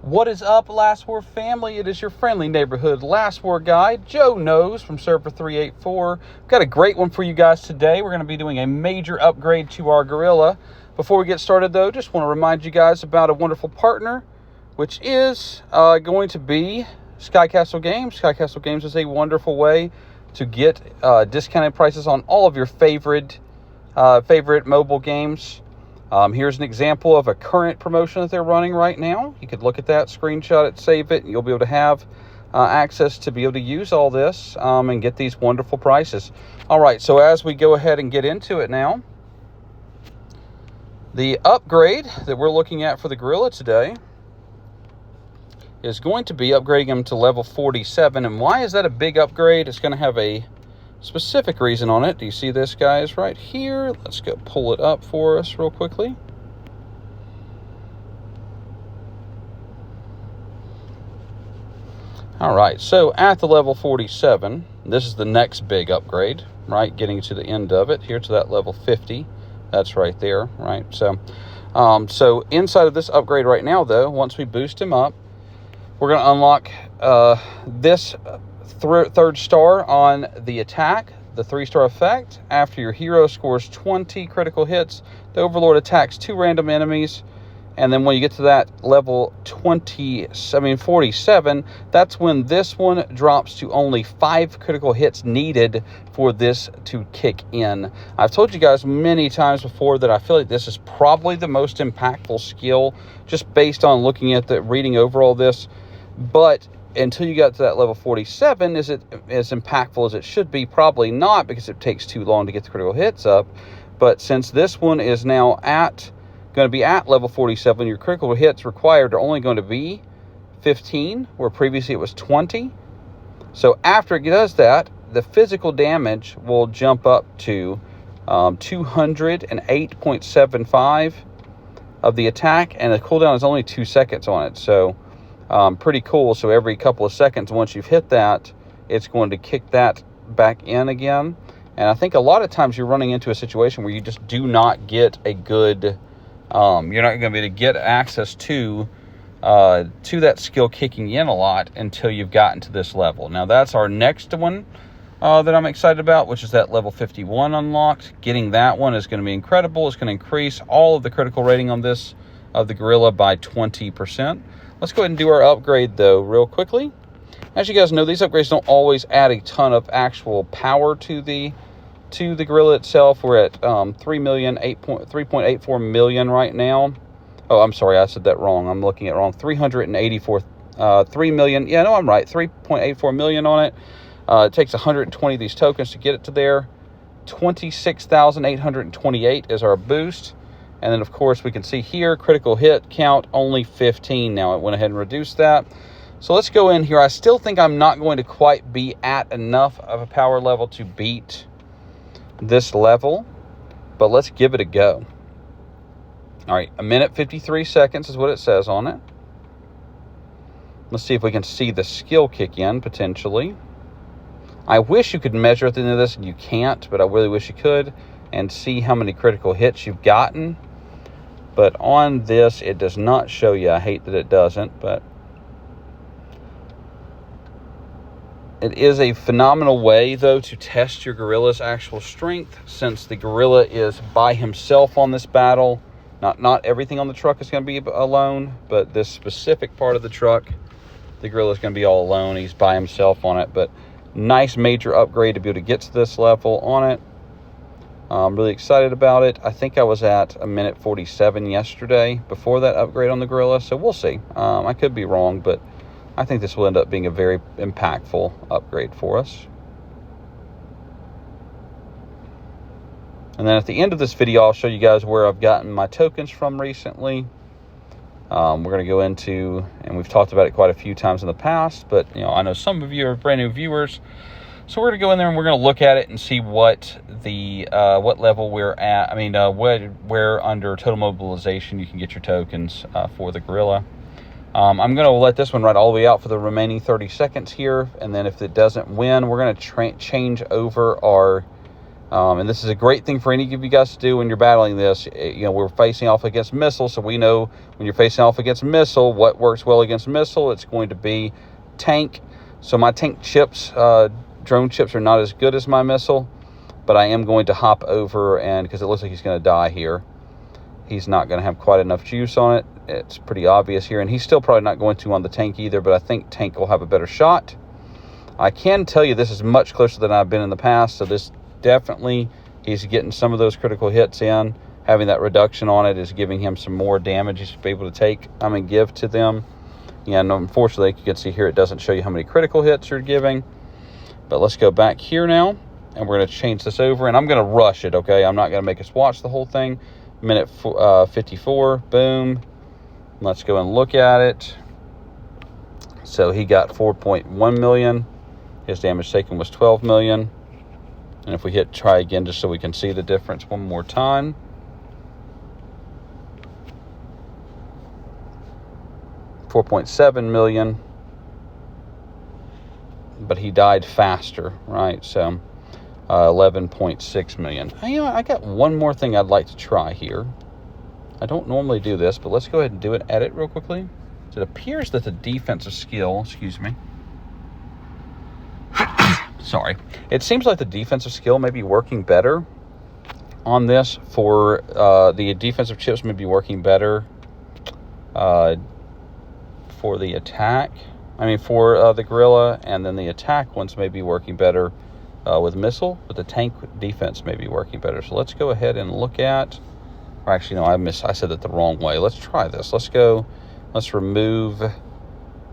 What is up, Last War family? It is your friendly neighborhood Last War guide, Joe Knows from Server 384. We've got a great one for you guys today. We're going to be doing a major upgrade to our Gorilla. Before we get started, though, just want to remind you guys about a wonderful partner, which is going to be Sky Castle Games. Sky Castle Games is a wonderful way to get discounted prices on all of your favorite mobile games. Here's an example of a current promotion that they're running right now. You could look at that, screenshot it, save it, and you'll be able to have access to be able to use all this and get these wonderful prices. All right, so as we go ahead and get into it now, the upgrade that we're looking at for the Gorilla today is going to be upgrading them to level 47. And why is that a big upgrade? It's going to have a specific reason on it. Do you see this, guys, right here? Let's go pull it up for us real quickly. All right, so at the level 47, this is the next big upgrade, right? Getting to the end of it here to that level 50. That's right there, right? So, so inside of this upgrade right now, though, once we boost him up, we're going to unlock this third star on the attack, the 3-star effect. After your hero scores 20 critical hits, the Overlord attacks 2 random enemies. And then when you get to that level 47, that's when this one drops to only 5 critical hits needed for this to kick in. I've told you guys many times before that I feel like this is probably the most impactful skill, just based on looking at reading over all this. But until you got to that level 47, is it as impactful as it should be? Probably not, because it takes too long to get the critical hits up. But since this one is now going to be at level 47, your critical hits required are only going to be 15, where previously it was 20. So after it does that, the physical damage will jump up to 208.75 of the attack, and the cooldown is only 2 seconds on it. So pretty cool. So every couple of seconds, once you've hit that, it's going to kick that back in again. And I think a lot of times you're running into a situation where you just do not get a good, you're not going to be able to get access to that skill kicking in a lot until you've gotten to this level. Now that's our next one that I'm excited about, which is that level 51 unlocked. Getting that one is going to be incredible. It's going to increase all of the critical rating on this of the Gorilla by 20%. Let's go ahead and do our upgrade, though, real quickly. As you guys know, these upgrades don't always add a ton of actual power to the Gorilla itself. We're at 3.84 million right now. Oh, I'm sorry, I said that wrong. I'm looking at it wrong. 3 million. Yeah, no, I'm right. 3.84 million on it. It takes 120 of these tokens to get it to there. 26,828 is our boost. And then, of course, we can see here, critical hit count, only 15 now. It went ahead and reduced that. So let's go in here. I still think I'm not going to quite be at enough of a power level to beat this level, but let's give it a go. All right, 1 minute 53 seconds is what it says on it. Let's see if we can see the skill kick in, potentially. I wish you could measure at the end of this, and you can't, but I really wish you could, and see how many critical hits you've gotten. But on this, it does not show you. I hate that it doesn't, but it is a phenomenal way, though, to test your Gorilla's actual strength, since the Gorilla is by himself on this battle. Not everything on the truck is going to be alone, but this specific part of the truck, the Gorilla is going to be all alone. He's by himself on it, but nice major upgrade to be able to get to this level on it. I'm really excited about it. I think I was at 1 minute 47 yesterday before that upgrade on the Gorilla, so we'll see. I could be wrong, but I think this will end up being a very impactful upgrade for us. And then at the end of this video, I'll show you guys where I've gotten my tokens from recently. We're going to go into, and we've talked about it quite a few times in the past, but I know some of you are brand new viewers. So we're going to go in there and we're going to look at it and see what level we're at. Where under total mobilization you can get your tokens for the Gorilla. I'm going to let this one ride all the way out for the remaining 30 seconds here. And then if it doesn't win, we're going to change over our And this is a great thing for any of you guys to do when you're battling this. You know, we're facing off against missile, so we know when you're facing off against missile, what works well against missile. It's going to be tank. So my tank chips, drone chips, are not as good as my missile, but I am going to hop over, and because it looks like he's going to die here. He's not going to have quite enough juice on it. It's pretty obvious here, and he's still probably not going to on the tank either, but I think tank will have a better shot. I can tell you this is much closer than I've been in the past, so this definitely, he's getting some of those critical hits in. Having that reduction on it is giving him some more damage he's be able to take, give to them. And unfortunately, you can see here, it doesn't show you how many critical hits you're giving. But let's go back here now, and we're going to change this over, and I'm going to rush it, okay? I'm not going to make us watch the whole thing. Minute 54, boom. Let's go and look at it. So he got 4.1 million. His damage taken was 12 million. And if we hit try again, just so we can see the difference one more time. $4.7 million. But he died faster, right? So 11.6 million. I got one more thing I'd like to try here. I don't normally do this, but let's go ahead and do it. Edit real quickly. So it appears that the defensive skill, excuse me. Sorry. It seems like the defensive skill may be working better on this. For the defensive chips may be working better for the attack. For the Gorilla, and then the attack ones may be working better with missile, but the tank defense may be working better. So let's go ahead and look at, or actually, no, I said it the wrong way. Let's try this. Let's remove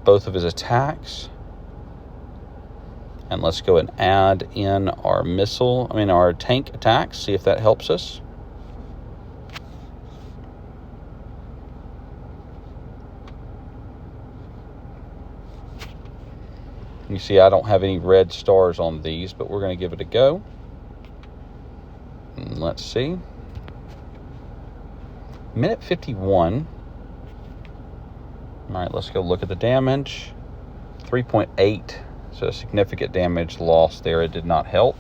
both of his attacks. And let's go and add in our our tank attacks, see if that helps us. You see, I don't have any red stars on these, but we're going to give it a go. And let's see. Minute 51. All right, let's go look at the damage. 3.8. So significant damage lost there. It did not help.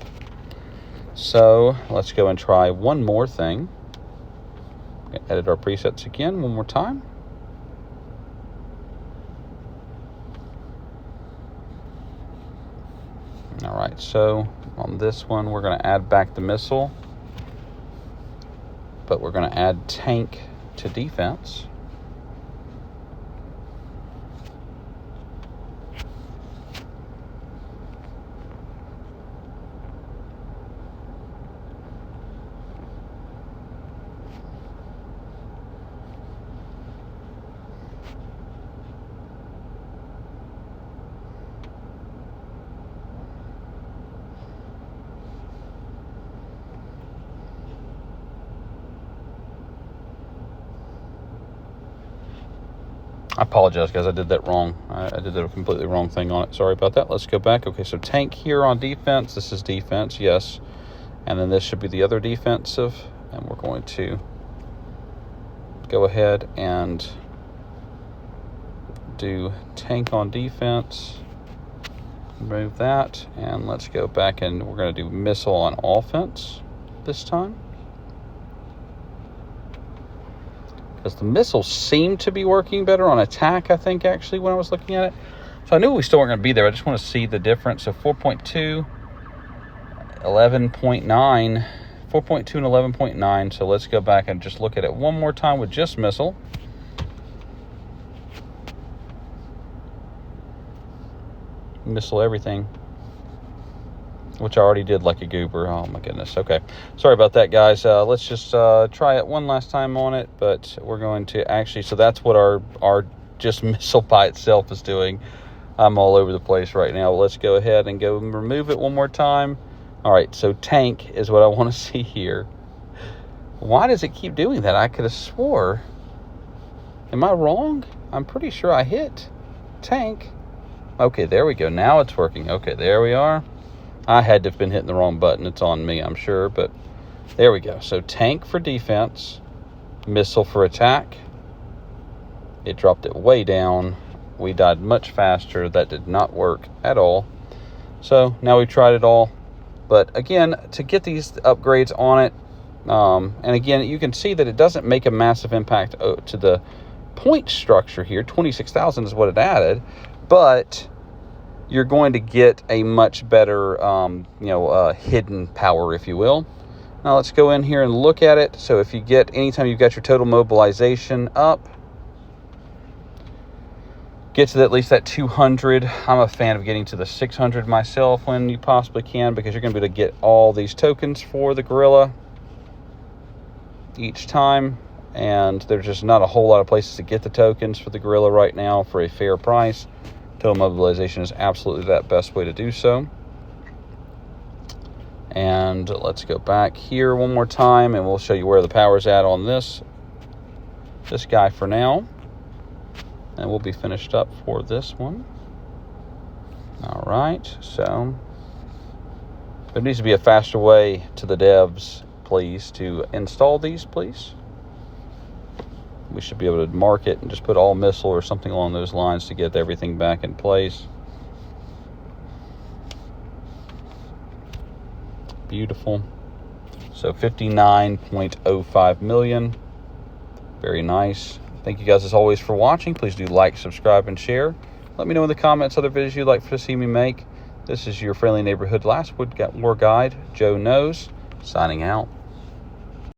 So let's go and try one more thing. Edit our presets again one more time. All right, so on this one, we're going to add back the missile, but we're going to add tank to defense. I apologize, guys. I did that wrong. I did a completely wrong thing on it. Sorry about that. Let's go back. Okay, so tank here on defense. This is defense, yes. And then this should be the other defensive. And we're going to go ahead and do tank on defense. Remove that. And let's go back, and we're going to do missile on offense this time. Because the missiles seem to be working better on attack, I think, actually, when I was looking at it. So I knew we still weren't going to be there. I just want to see the difference. So 4.2, 11.9, 4.2 and 11.9. So let's go back and just look at it one more time with just missile. Missile everything. Which I already did like a goober. Oh my goodness. Okay. Sorry about that, guys. Let's just try it one last time on it. But we're going to actually, so that's what our just missile by itself is doing. I'm all over the place right now. Let's go ahead and go and remove it one more time. All right. So tank is what I want to see here. Why does it keep doing that? I could have swore. Am I wrong? I'm pretty sure I hit tank. Okay, there we go. Now it's working. Okay, there we are. I had to have been hitting the wrong button. It's on me, I'm sure, but there we go. So tank for defense, missile for attack. It dropped it way down. We died much faster. That did not work at all. So now we've tried it all. But again, to get these upgrades on it, and again, you can see that it doesn't make a massive impact to the point structure here. 26,000 is what it added, but you're going to get a much better, hidden power, if you will. Now let's go in here and look at it. So if you get, anytime you've got your total mobilization up, get to at least that 200. I'm a fan of getting to the 600 myself when you possibly can, because you're going to be able to get all these tokens for the gorilla each time. And there's just not a whole lot of places to get the tokens for the gorilla right now for a fair price. Total mobilization is absolutely that best way to do so. And let's go back here one more time, and we'll show you where the power's at on this guy for now. And we'll be finished up for this one. All right, so there needs to be a faster way to the devs, please, to install these, please. We should be able to mark it and just put all missile or something along those lines to get everything back in place. Beautiful. So 59.05 million. Very nice. Thank you guys as always for watching. Please do like, subscribe, and share. Let me know in the comments other videos you'd like to see me make. This is your friendly neighborhood Last War Guide, Joe Knows, signing out.